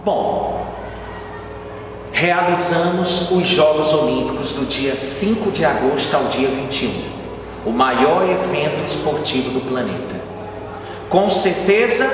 Bom, realizamos os Jogos Olímpicos do dia 5 de agosto ao dia 21, o maior evento esportivo do planeta. Com certeza,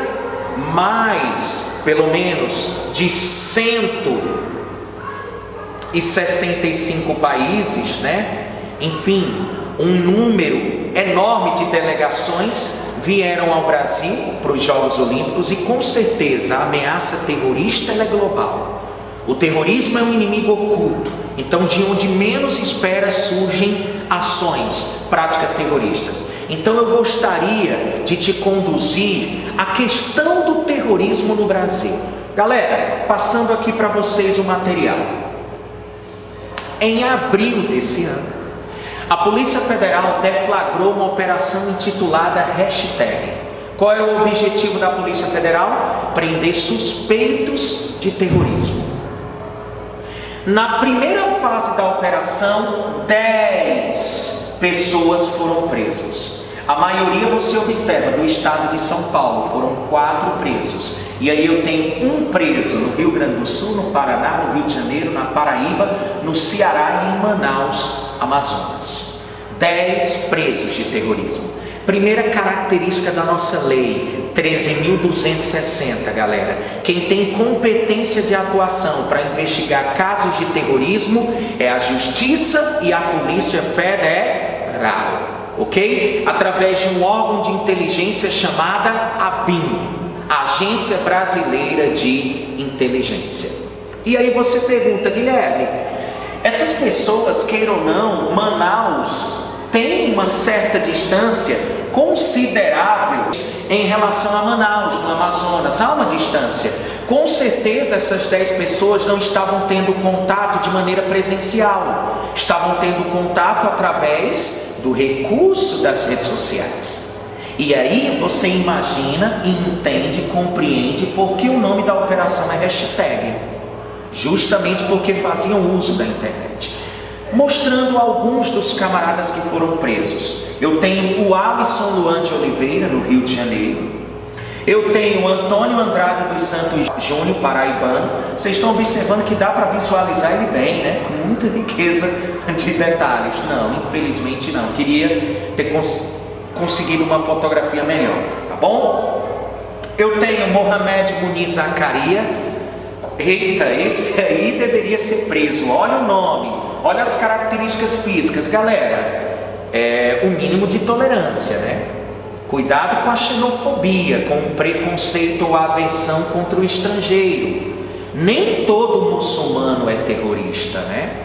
mais, pelo menos, de 165 países, né? Enfim, um número enorme de delegações vieram ao Brasil para os Jogos Olímpicos e com certeza a ameaça terrorista é global. O terrorismo é um inimigo oculto, então de onde menos espera surgem ações, práticas terroristas. Então eu gostaria de te conduzir à questão do terrorismo no Brasil. Galera, passando aqui para vocês o material. Em abril desse ano, a Polícia Federal deflagrou uma operação intitulada Hashtag. Qual é o objetivo da Polícia Federal? Prender suspeitos de terrorismo. Na primeira fase da operação, 10 pessoas foram presas. A maioria, você observa, do estado de São Paulo, foram 4 presos. E aí eu tenho um preso no Rio Grande do Sul, no Paraná, no Rio de Janeiro, na Paraíba, no Ceará e em Manaus, Amazonas. 10 presos de terrorismo. Primeira característica da nossa lei, 13.260, galera. Quem tem competência de atuação para investigar casos de terrorismo é a Justiça e a Polícia Federal. Ok? Através de um órgão de inteligência chamada ABIN, Agência Brasileira de Inteligência. E aí você pergunta, Guilherme, essas pessoas, queiram ou não, Manaus tem uma certa distância considerável em relação a Manaus, no Amazonas, há uma distância. Com certeza essas 10 pessoas não estavam tendo contato de maneira presencial, estavam tendo contato através do recurso das redes sociais. E aí você imagina, entende, compreende por que o nome da operação é Hashtag. Justamente porque faziam uso da internet. Mostrando alguns dos camaradas que foram presos. Eu tenho o Alisson Luan de Oliveira, no Rio de Janeiro. Eu tenho o Antônio Andrade dos Santos Júnior, paraibano. Vocês estão observando que dá para visualizar ele bem, né? Com muita riqueza de detalhes. Não, infelizmente não. Queria ter conseguido uma fotografia melhor, tá bom? Eu tenho Mohamed Muniz Zacaria. Eita, esse aí deveria ser preso. Olha o nome, olha as características físicas. Galera, é o mínimo de tolerância, né? Cuidado com a xenofobia, com o preconceito ou a aversão contra o estrangeiro. Nem todo muçulmano é terrorista, né?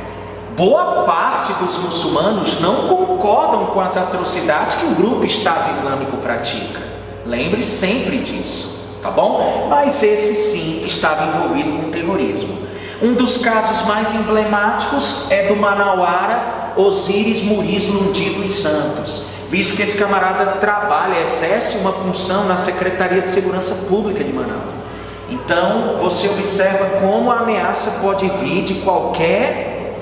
Boa parte dos muçulmanos não concordam com as atrocidades que o grupo Estado Islâmico pratica. Lembre sempre disso. Tá bom? Mas esse sim estava envolvido com terrorismo. Um dos casos mais emblemáticos é do manauara Osíris Muniz Lundi dos Santos, visto que esse camarada trabalha, exerce uma função na Secretaria de Segurança Pública de Manaus. Então, você observa como a ameaça pode vir de qualquer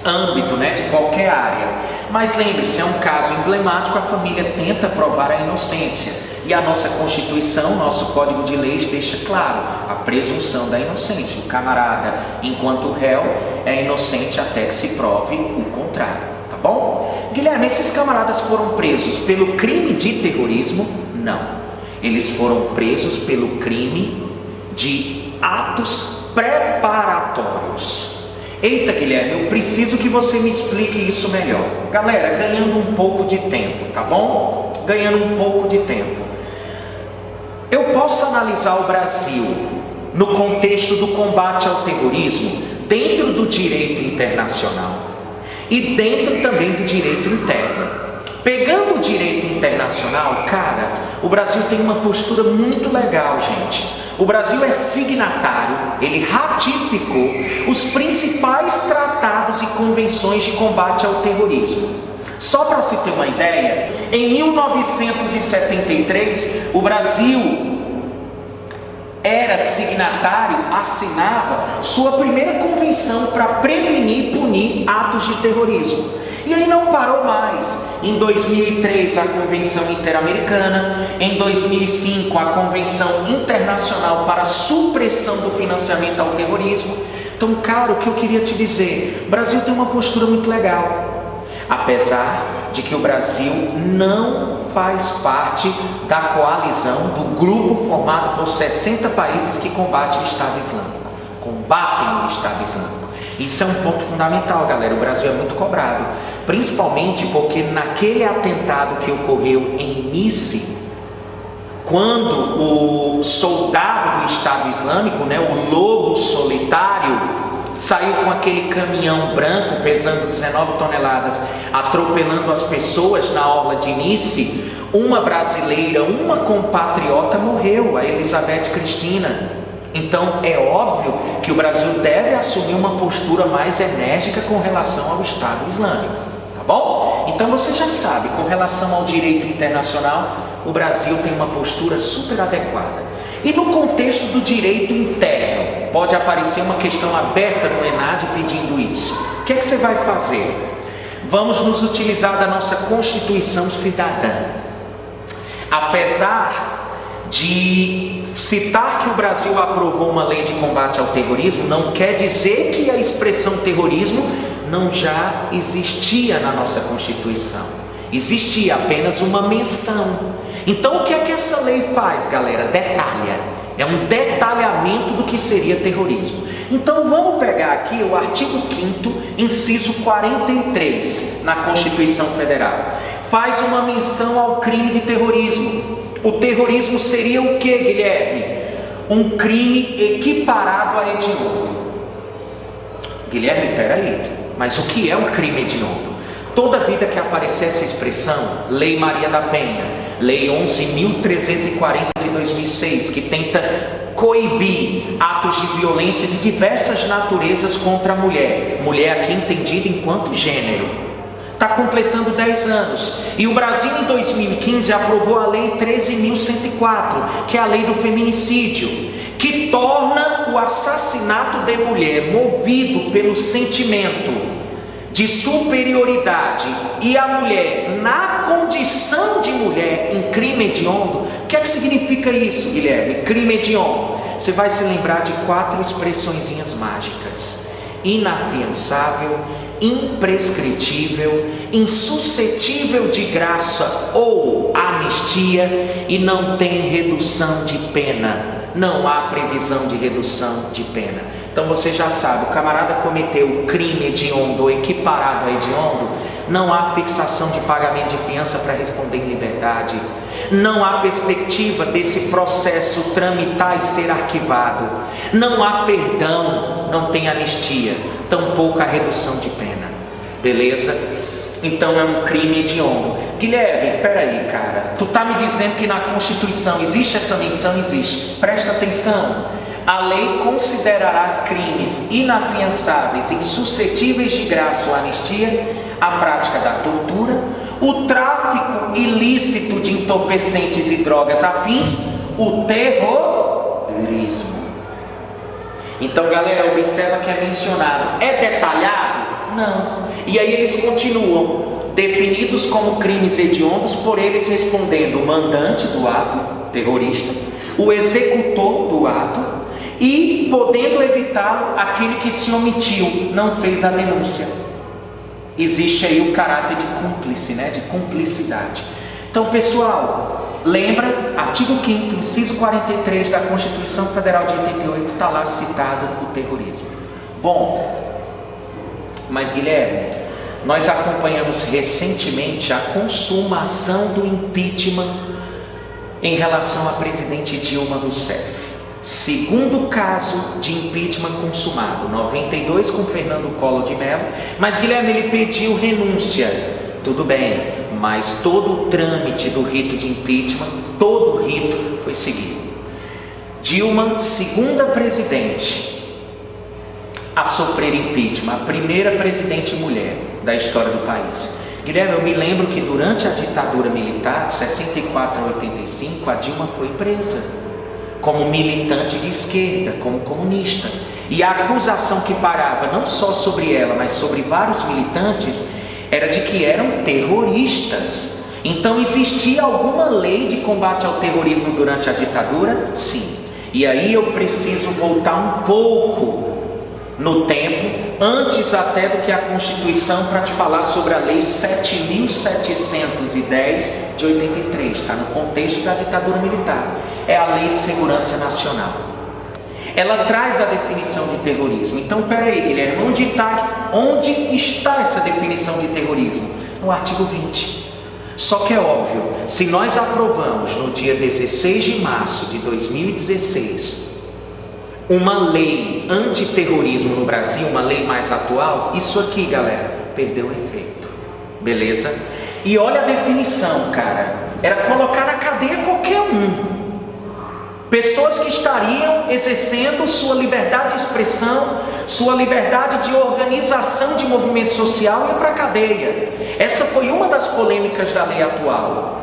âmbito, né? De qualquer área. Mas lembre-se, é um caso emblemático, a família tenta provar a inocência. E a nossa Constituição, nosso Código de Leis deixa claro a presunção da inocência. O camarada, enquanto réu, é inocente até que se prove o contrário, tá bom? Guilherme, esses camaradas foram presos pelo crime de terrorismo? Não. Eles foram presos pelo crime de atos preparatórios. Eita, Guilherme, eu preciso que você me explique isso melhor. Galera, ganhando um pouco de tempo, tá bom? Ganhando um pouco de tempo. Eu posso analisar o Brasil no contexto do combate ao terrorismo dentro do direito internacional e dentro também do direito interno. Pegando o direito internacional, cara, o Brasil tem uma postura muito legal, gente. O Brasil é signatário, ele ratificou os principais tratados e convenções de combate ao terrorismo. Só para se ter uma ideia, em 1973, o Brasil era signatário, assinava sua primeira convenção para prevenir e punir atos de terrorismo. E aí não parou mais. Em 2003 a Convenção Interamericana, em 2005 a Convenção Internacional para a Supressão do Financiamento ao Terrorismo. Então, cara, o que eu queria te dizer, o Brasil tem uma postura muito legal. Apesar de que o Brasil não faz parte da coalizão, do grupo formado por 60 países que combatem o Estado Islâmico. Combatem o Estado Islâmico. Isso é um ponto fundamental, galera. O Brasil é muito cobrado. Principalmente porque naquele atentado que ocorreu em Nice, quando o soldado do Estado Islâmico, o lobo solitário, saiu com aquele caminhão branco pesando 19 toneladas, atropelando as pessoas na orla de Nice, uma brasileira, uma compatriota morreu, a Elizabeth Cristina. Então é óbvio que o Brasil deve assumir uma postura mais enérgica com relação ao Estado Islâmico, tá bom? Então você já sabe, com relação ao direito internacional, o Brasil tem uma postura super adequada. E no contexto do direito interno, pode aparecer uma questão aberta no ENAD pedindo isso. O que é que você vai fazer? Vamos nos utilizar da nossa Constituição Cidadã. Apesar de citar que o Brasil aprovou uma lei de combate ao terrorismo, não quer dizer que a expressão terrorismo não já existia na nossa Constituição. Existia apenas uma menção. Então o que é que essa lei faz, galera? Detalha. É um detalhamento do que seria terrorismo. Então vamos pegar aqui o artigo 5º, inciso 43, na Constituição Federal. Faz uma menção ao crime de terrorismo. O terrorismo seria o que, Guilherme? Um crime equiparado a hediondo. Guilherme, peraí, mas o que é um crime hediondo? Toda vida que aparecer essa expressão, Lei Maria da Penha, Lei 11.340 de 2006, que tenta coibir atos de violência de diversas naturezas contra a mulher, mulher aqui entendida enquanto gênero, está completando 10 anos. E o Brasil em 2015 aprovou a Lei 13.104, que é a lei do feminicídio, que torna o assassinato de mulher movido pelo sentimento de superioridade e a mulher na condição de mulher em crime hediondo. O que é que significa isso, Guilherme? Crime hediondo. Você vai se lembrar de 4 expressõezinhas mágicas: inafiançável, imprescritível, insuscetível de graça ou anistia, e não tem redução de pena. Não há previsão de redução de pena. Então você já sabe, o camarada cometeu crime hediondo ou equiparado a hediondo, não há fixação de pagamento de fiança para responder em liberdade, não há perspectiva desse processo tramitar e ser arquivado, não há perdão, não tem anistia, tampouco a redução de pena, beleza? Então é um crime hediondo. Guilherme, peraí, cara, tu tá me dizendo que na Constituição existe essa menção? Existe. Presta atenção. A lei considerará crimes inafiançáveis, insuscetíveis de graça ou anistia, a prática da tortura, o tráfico ilícito de entorpecentes e drogas afins, o terrorismo. Então, galera, observa que é mencionado. É detalhado? Não. E aí eles continuam, definidos como crimes hediondos, por eles respondendo o mandante do ato terrorista, o executor do ato, e podendo evitá-lo aquele que se omitiu, não fez a denúncia. Existe aí o caráter de cúmplice, de cumplicidade. Então, pessoal, lembra, artigo 5º, inciso 43 da Constituição Federal de 88, está lá citado o terrorismo. Bom, mas Guilherme, nós acompanhamos recentemente a consumação do impeachment em relação à presidente Dilma Rousseff. Segundo caso de impeachment consumado, 92 com Fernando Collor de Mello, mas Guilherme, ele pediu renúncia, tudo bem, mas todo o trâmite do rito de impeachment, todo o rito foi seguido. Dilma, segunda presidente a sofrer impeachment, a primeira presidente mulher da história do país. Guilherme, eu me lembro que durante a ditadura militar, de 64 a 85, a Dilma foi presa. como militante de esquerda, como comunista. E a acusação que parava não só sobre ela, mas sobre vários militantes, era de que eram terroristas. Então existia alguma lei de combate ao terrorismo durante a ditadura? Sim. E aí eu preciso voltar um pouco no tempo, antes até do que a Constituição, para te falar sobre a Lei 7.710 de 83, está no contexto da ditadura militar. É a Lei de Segurança Nacional. Ela traz a definição de terrorismo. Então, peraí, Guilherme, onde está essa definição de terrorismo? No artigo 20. Só que é óbvio, se nós aprovamos no dia 16 de março de 2016 uma lei antiterrorismo no Brasil, uma lei mais atual, isso aqui, galera, perdeu o efeito. Beleza? E olha a definição, cara. Era colocar na cadeia qualquer um. Pessoas que estariam exercendo sua liberdade de expressão, sua liberdade de organização de movimento social, ia para a cadeia. Essa foi uma das polêmicas da lei atual,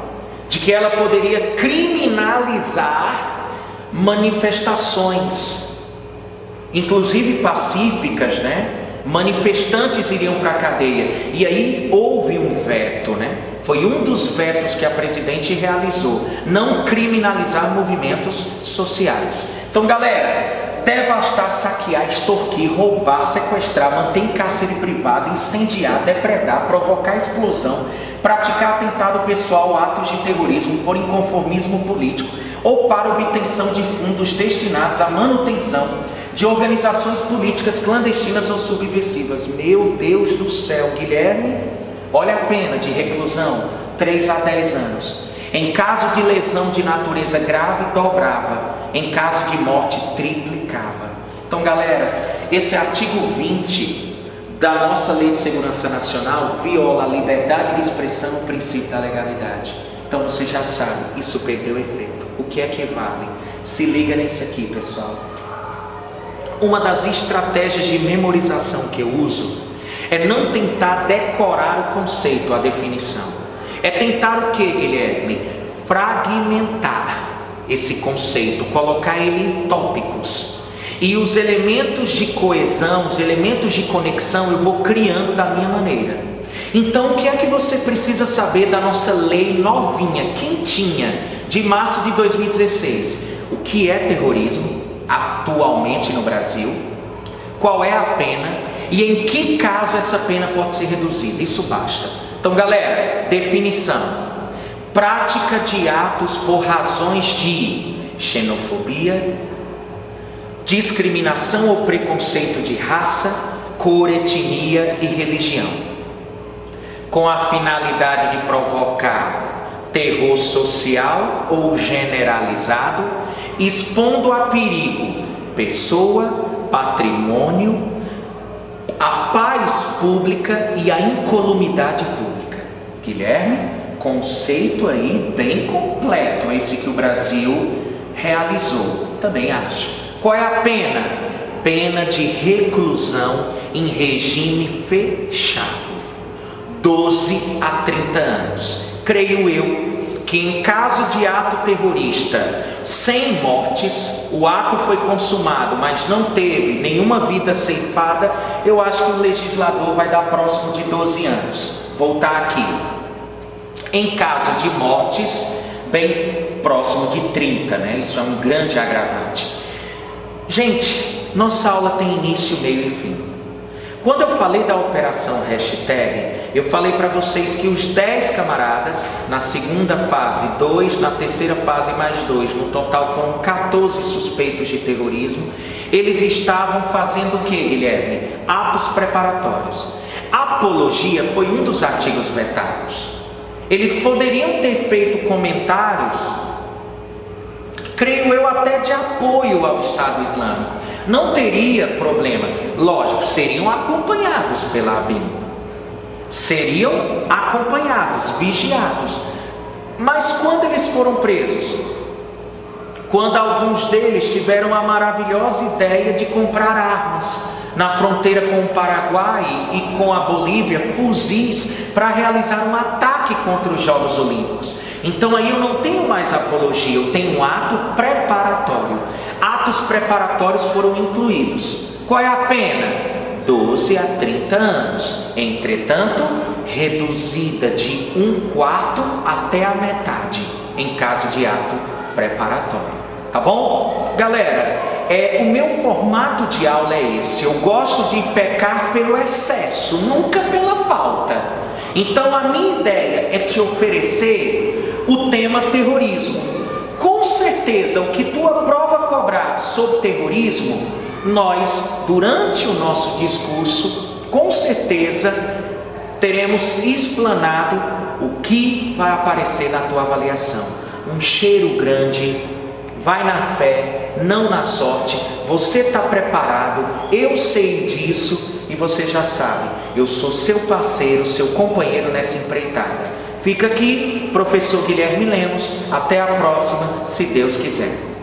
de que ela poderia criminalizar manifestações, inclusive pacíficas, né? Manifestantes iriam para a cadeia. E aí houve um veto, né? Foi um dos vetos que a presidente realizou, não criminalizar movimentos sociais. Então, galera, devastar, saquear, extorquir, roubar, sequestrar, manter em cárcere privado, incendiar, depredar, provocar explosão, praticar atentado pessoal, atos de terrorismo por inconformismo político ou para obtenção de fundos destinados à manutenção de organizações políticas clandestinas ou subversivas. Meu Deus do céu, Guilherme, olha a pena de reclusão, 3 a 10 anos. Em caso de lesão de natureza grave, dobrava. Em caso de morte, triplicava. Então, galera, esse artigo 20 da nossa Lei de Segurança Nacional viola a liberdade de expressão, o princípio da legalidade. Então, você já sabe, isso perdeu efeito. O que é que vale? Se liga nesse aqui, pessoal. Uma das estratégias de memorização que eu uso é não tentar decorar o conceito, a definição. É tentar o que, Guilherme? Fragmentar esse conceito, colocar ele em tópicos. E os elementos de coesão, os elementos de conexão, eu vou criando da minha maneira. Então, o que é que você precisa saber da nossa lei novinha, quentinha, de março de 2016? O que é terrorismo atualmente no Brasil? Qual é a pena? E em que caso essa pena pode ser reduzida? Isso basta. Então, galera, definição: prática de atos por razões de xenofobia, discriminação ou preconceito de raça, cor, etnia e religião, com a finalidade de provocar terror social ou generalizado, expondo a perigo pessoa, patrimônio, a paz pública e a incolumidade pública. Guilherme, conceito aí bem completo, esse que o Brasil realizou. Também acho. Qual é a pena? Pena de reclusão em regime fechado, 12 a 30 anos. Creio eu que em caso de ato terrorista sem mortes, o ato foi consumado, mas não teve nenhuma vida ceifada, eu acho que o legislador vai dar próximo de 12 anos. Voltar aqui. Em caso de mortes, bem próximo de 30, né? Isso é um grande agravante. Gente, nossa aula tem início, meio e fim. Quando eu falei da operação hashtag, eu falei para vocês que os 10 camaradas, na segunda fase 2, na terceira fase mais 2, no total foram 14 suspeitos de terrorismo, eles estavam fazendo o que, Guilherme? Atos preparatórios. Apologia foi um dos artigos vetados. Eles poderiam ter feito comentários, creio eu, até de apoio ao Estado Islâmico. Não teria problema. Lógico, seriam acompanhados pela ABIN. Seriam acompanhados, vigiados. Mas quando eles foram presos? Quando alguns deles tiveram a maravilhosa ideia de comprar armas na fronteira com o Paraguai e com a Bolívia, fuzis, para realizar um ataque ataque contra os Jogos Olímpicos. Então aí eu não tenho mais apologia, eu tenho um ato preparatório. Atos preparatórios foram incluídos. Qual é a pena? 12 a 30 anos. Entretanto, reduzida de 1/4 até a metade, em caso de ato preparatório. Tá bom? Galera, o meu formato de aula é esse. Eu gosto de pecar pelo excesso, nunca pela falta. Então a minha ideia é te oferecer o tema terrorismo. Com certeza, o que tua prova cobrar sobre terrorismo, nós, durante o nosso discurso, com certeza teremos explanado o que vai aparecer na tua avaliação. Um cheiro grande, vai na fé, não na sorte. Você está preparado, eu sei disso e você já sabe. Eu sou seu parceiro, seu companheiro nessa empreitada. Fica aqui, professor Guilherme Lemos. Até a próxima, se Deus quiser.